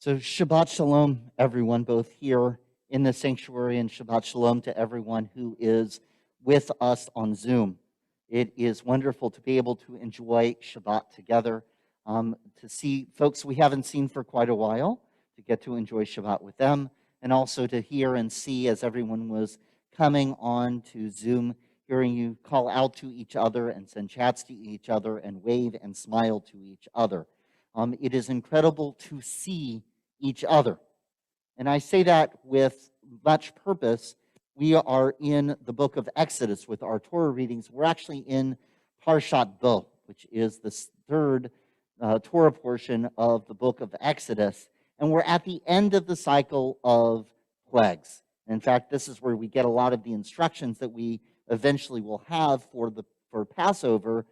So Shabbat Shalom, everyone, both here in the sanctuary, and Shabbat Shalom to everyone who is with us on Zoom. It is wonderful to be able to enjoy Shabbat together, to see folks we haven't seen for quite a while, to get to enjoy Shabbat with them, and also to hear and see as everyone was coming on to Zoom, hearing you call out to each other and send chats to each other and wave and smile to each other. It is incredible to see each other. And I say that with much purpose. We are in the book of Exodus with our Torah readings. We're actually in Parshat Bo, which is the third Torah portion of the book of Exodus. And we're at the end of the cycle of plagues. In fact, this is where we get a lot of the instructions that we eventually will have for Passover.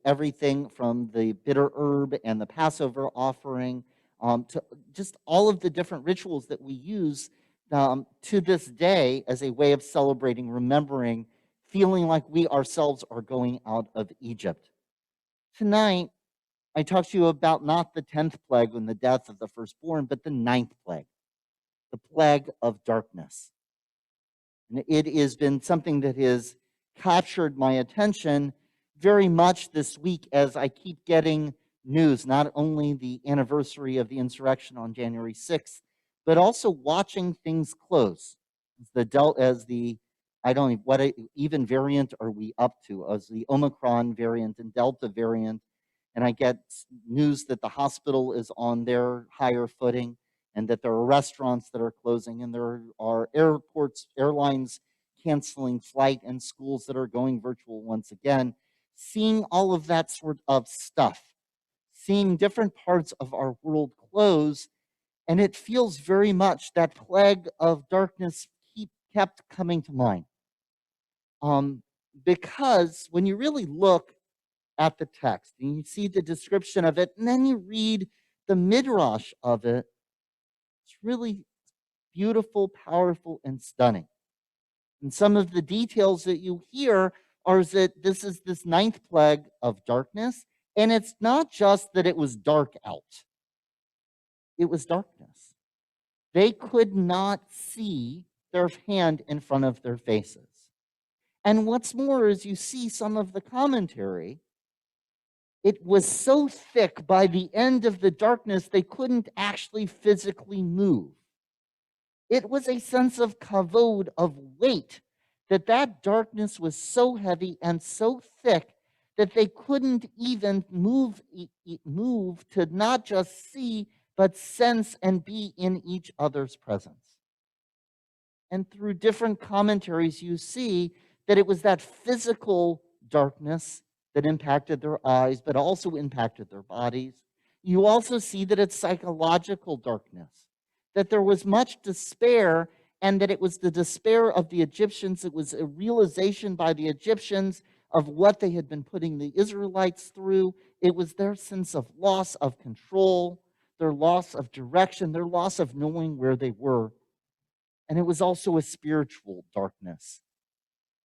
Everything from the bitter herb and the Passover offering to just all of the different rituals that we use to this day as a way of celebrating, remembering, feeling like we ourselves are going out of Egypt. Tonight, I talk to you about not the 10th plague and the death of the firstborn, but the 9th plague, the plague of darkness. And it has been something that has captured my attention very much this week as I keep getting news, not only the anniversary of the insurrection on January 6th, but also watching things close. I don't know, what even variant are we up to? As the Omicron variant and Delta variant, and I get news that the hospital is on their higher footing, and that there are restaurants that are closing, and there are airlines canceling flight, and schools that are going virtual once again. Seeing all of that sort of stuff, seeing different parts of our world close, and it feels very much that plague of darkness kept coming to mind. Because when you really look at the text and you see the description of it, and then you read the midrash of it, it's really beautiful, powerful, and stunning. And some of the details that you hear are that this is this 9th plague of darkness, and it's not just that it was dark out. It was darkness. They could not see their hand in front of their faces. And what's more is you see some of the commentary. It was so thick by the end of the darkness, they couldn't actually physically move. It was a sense of kavod, of weight, that darkness was so heavy and so thick that they couldn't even move to not just see, but sense and be in each other's presence. And through different commentaries, you see that it was that physical darkness that impacted their eyes, but also impacted their bodies. You also see that it's psychological darkness, that there was much despair, and that it was the despair of the Egyptians. It was a realization by the Egyptians of what they had been putting the Israelites through. It was their sense of loss of control, their loss of direction, their loss of knowing where they were. And it was also a spiritual darkness,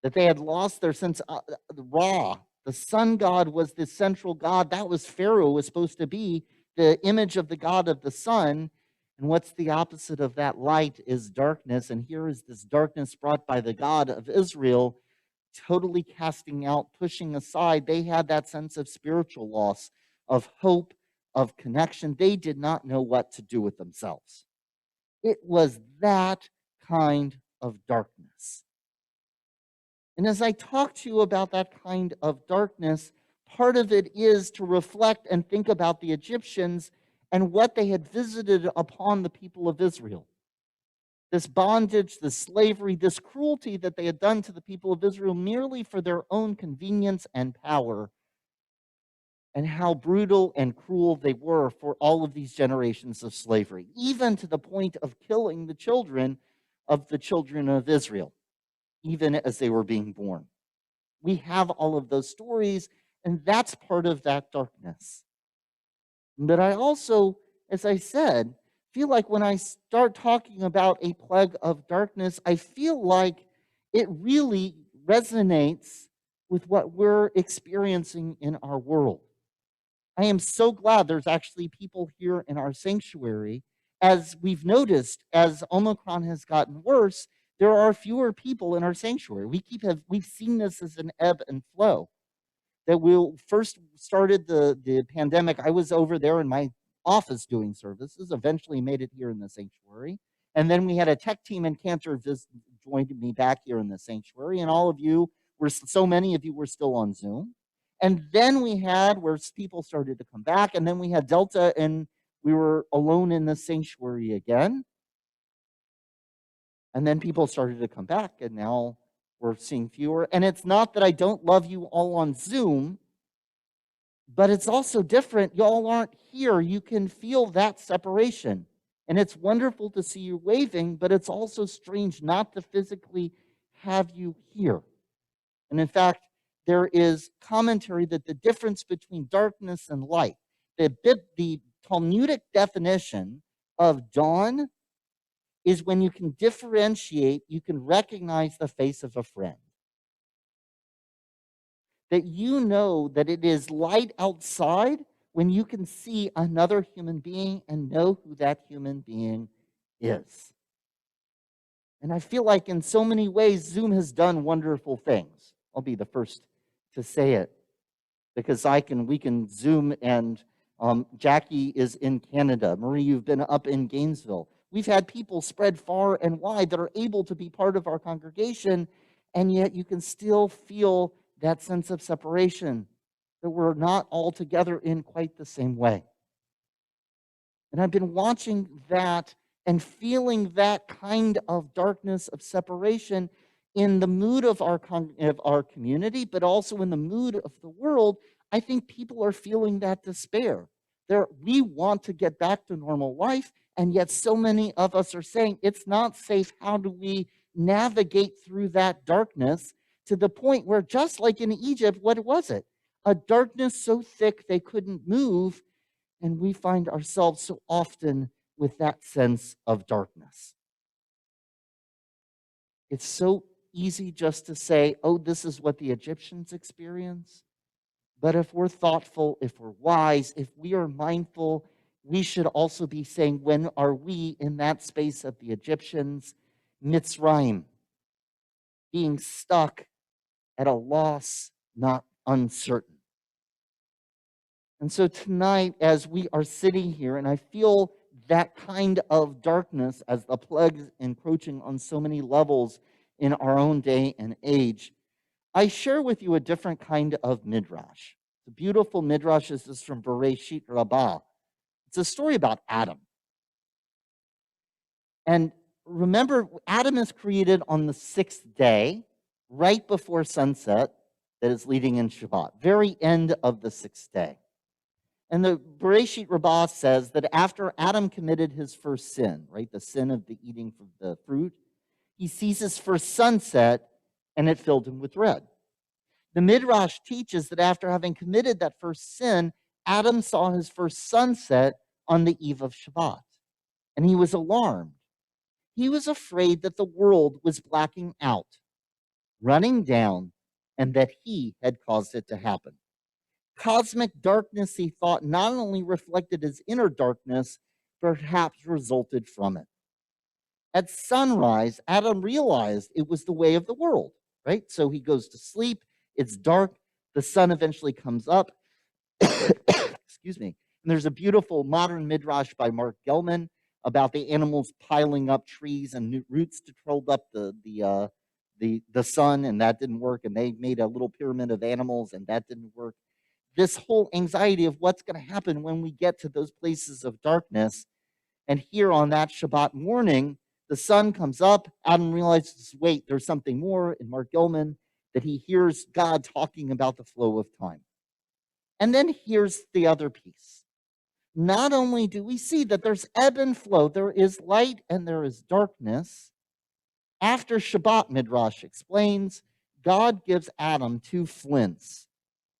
that they had lost their sense of Ra. The sun god was the central god. That was Pharaoh, was supposed to be the image of the god of the sun. And what's the opposite of that light is darkness. And here is this darkness brought by the God of Israel, totally casting out, pushing aside. They had that sense of spiritual loss, of hope, of connection. They did not know what to do with themselves. It was that kind of darkness. And as I talk to you about that kind of darkness, part of it is to reflect and think about the Egyptians and what they had visited upon the people of Israel. This bondage, this slavery, this cruelty that they had done to the people of Israel merely for their own convenience and power, and how brutal and cruel they were for all of these generations of slavery, even to the point of killing the children of Israel, even as they were being born. We have all of those stories, and that's part of that darkness. But I also, as I said, feel like when I start talking about a plague of darkness, I feel like it really resonates with what we're experiencing in our world. I am so glad there's actually people here in our sanctuary. As we've noticed, as Omicron has gotten worse, there are fewer people in our sanctuary. We've seen this as an ebb and flow. That we first started the pandemic, I was over there in my office doing services, eventually made it here in the sanctuary. And then we had a tech team in Cantor joined me back here in the sanctuary. And all of you so many of you were still on Zoom. And then we had where people started to come back. And then we had Delta and we were alone in the sanctuary again. And then people started to come back. And now we're seeing fewer. And it's not that I don't love you all on Zoom, but it's also different. Y'all aren't here. You can feel that separation. And it's wonderful to see you waving, but it's also strange not to physically have you here. And in fact, there is commentary that the difference between darkness and light, the Talmudic definition of dawn is when you can differentiate, you can recognize the face of a friend. That you know that it is light outside when you can see another human being and know who that human being is. And I feel like in so many ways, Zoom has done wonderful things. I'll be the first to say it because we can Zoom and Jackie is in Canada. Marie, you've been up in Gainesville. We've had people spread far and wide that are able to be part of our congregation, and yet you can still feel that sense of separation, that we're not all together in quite the same way. And I've been watching that and feeling that kind of darkness of separation in the mood of our community, but also in the mood of the world. I think people are feeling that despair. We want to get back to normal life, and yet so many of us are saying it's not safe. How do we navigate through that darkness to the point where, just like in Egypt, what was it? A darkness so thick they couldn't move, and we find ourselves so often with that sense of darkness. It's so easy just to say, oh, this is what the Egyptians experienced. But if we're thoughtful, if we're wise, if we are mindful, we should also be saying, when are we in that space of the Egyptians? Mitzrayim, being stuck at a loss, not uncertain. And so tonight, as we are sitting here, and I feel that kind of darkness as the plagues encroaching on so many levels in our own day and age, I share with you a different kind of midrash. The beautiful midrash is from Bereshit Rabbah. It's a story about Adam. And remember, Adam is created on the sixth day, right before sunset, that is leading in Shabbat, very end of the sixth day. And the Bereshit Rabbah says that after Adam committed his first sin, right, the sin of the eating of the fruit, he sees his first sunset, and it filled him with dread. The Midrash teaches that after having committed that first sin, Adam saw his first sunset on the eve of Shabbat, and he was alarmed. He was afraid that the world was blacking out, running down, and that he had caused it to happen. Cosmic darkness, he thought, not only reflected his inner darkness, perhaps resulted from it. At sunrise, Adam realized it was the way of the world, right? So he goes to sleep. It's dark. The sun eventually comes up. Excuse me. And there's a beautiful modern midrash by Mark Gelman about the animals piling up trees and roots to hold up the sun, and that didn't work. And they made a little pyramid of animals, and that didn't work. This whole anxiety of what's going to happen when we get to those places of darkness. And here on that Shabbat morning, the sun comes up. Adam realizes, wait, there's something more in Mark Gilman, that he hears God talking about the flow of time. And then here's the other piece. Not only do we see that there's ebb and flow, there is light and there is darkness. After Shabbat, Midrash explains, God gives Adam two flints,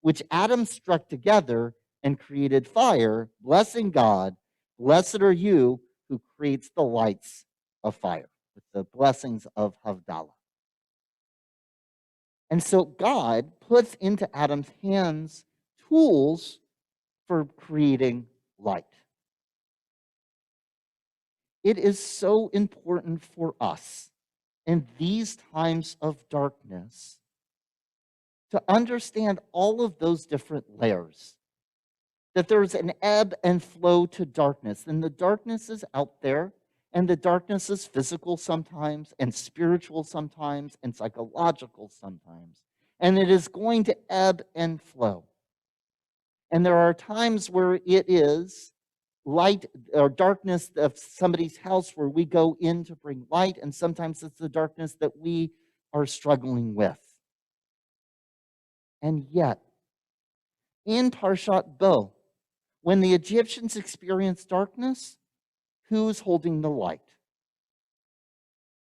which Adam struck together and created fire, blessing God. Blessed are you who creates the lights of fire, with the blessings of Havdalah. And so God puts into Adam's hands tools for creating light. It is so important for us in these times of darkness to understand all of those different layers, that there's an ebb and flow to darkness, and the darkness is out there, and the darkness is physical sometimes, and spiritual sometimes, and psychological sometimes, and it is going to ebb and flow. And there are times where it is light or darkness of somebody's house where we go in to bring light, and sometimes it's the darkness that we are struggling with. And yet, in Parshat Bo, when the Egyptians experienced darkness, who's holding the light?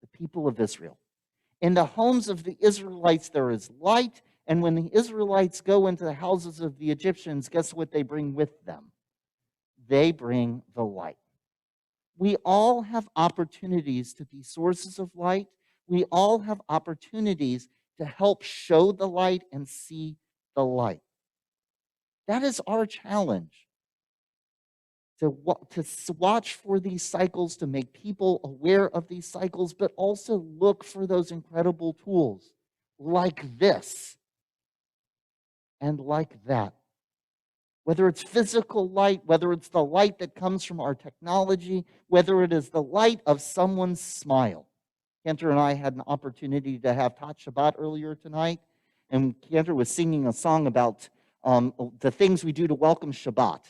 The people of Israel. In the homes of the Israelites, there is light, and when the Israelites go into the houses of the Egyptians, guess what they bring with them? They bring the light. We all have opportunities to be sources of light. We all have opportunities to help show the light and see the light. That is our challenge. To watch for these cycles, to make people aware of these cycles, but also look for those incredible tools like this and like that. Whether it's physical light, whether it's the light that comes from our technology, whether it is the light of someone's smile. Cantor and I had an opportunity to have Tat Shabbat earlier tonight, and Cantor was singing a song about the things we do to welcome Shabbat.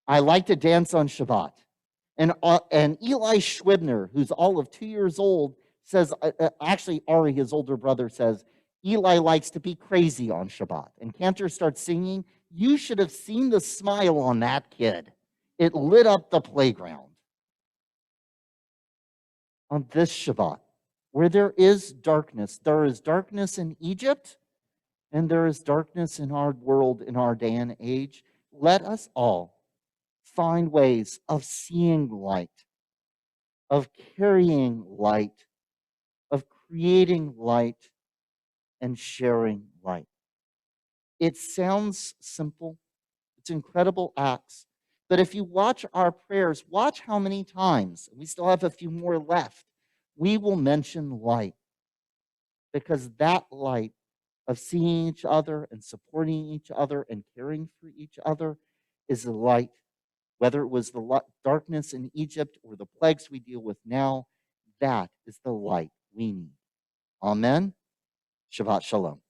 I like to dance on Shabbat. And Eli Schwibner, who's all of 2 years old, says, actually, Ari, his older brother, says, Eli likes to be crazy on Shabbat. And Cantor starts singing, you should have seen the smile on that kid. It lit up the playground. On this Shabbat, where there is darkness in Egypt, and there is darkness in our world, in our day and age. Let us all find ways of seeing light, of carrying light, of creating light, and sharing light. It sounds simple. It's incredible acts. But if you watch our prayers, watch how many times, we still have a few more left, we will mention light. Because that light of seeing each other and supporting each other and caring for each other is the light. Whether it was the darkness in Egypt or the plagues we deal with now, that is the light we need. Amen. Shabbat Shalom.